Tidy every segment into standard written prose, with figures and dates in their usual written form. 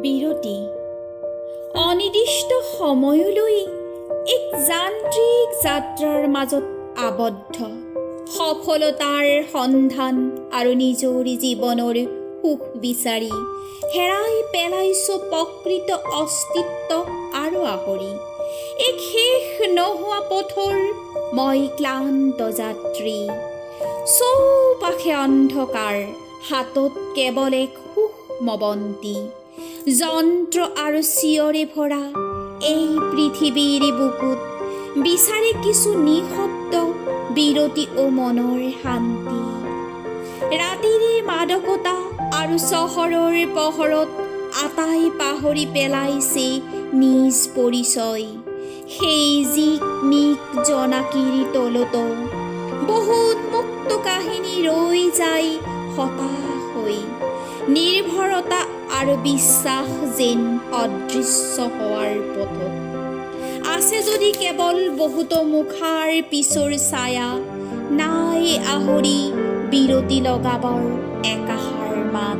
বিৰতি অনিৰ্দিষ্ট সময়লৈ এক যান্ত্ৰিক যাত্ৰাৰ মাজত আবদ্ধ সফলতাৰ সন্ধান আৰু নিজৰ জীৱনৰ সুখ বিচাৰি হেৰাই পেলাইছো প্ৰকৃত অস্তিত্ব আৰু আহৰি এক শেষ নোহোৱা পথৰ মই ক্লান্ত যাত্ৰী চৌপাশে অন্ধকাৰ হাতত কেৱল এক সুষমবন্তী যন্ত্ৰ আৰু চিঞৰে ভৰা এই পৃথিৱীৰ বুকুত বিচাৰে কিছু নিঃশব্দ বিৰতি ও মনৰ শান্তি ৰাতিৰ মাদকতা আৰু চহৰৰ পোহৰত আটাই পাহৰি পেলাইছে নিজ পৰিচয় সেই জিকমিক জনাকীৰ তলতো বহুত মুক্ত কাহিনী ৰৈ যায় হতাশ হৈ নিৰ্ভৰতা আৰু বিশ্বাস যেন অদৃশ্য হোৱাৰ পথত আছে যদি কেৱল বহুতো মুখাৰ পিছৰ ছায়া নাই আহৰি বিৰতি লগাবৰ একাষাৰ মাত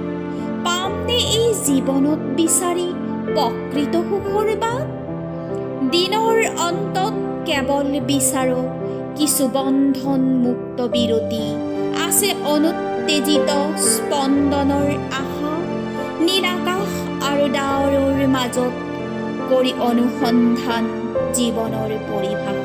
পামনে এই জীৱনত বিচাৰি প্ৰকৃত সুখৰ বাট দিনৰ অন্তত কেৱল বিচাৰো কিছু বন্ধন মুক্ত বিৰতি আছে অনুত্তেজিত স্পন্দনৰ আশা নীল আকাশ আৰু ডাৱৰৰ মাজত কৰি অনুসন্ধান জীৱনৰ পৰিভাষা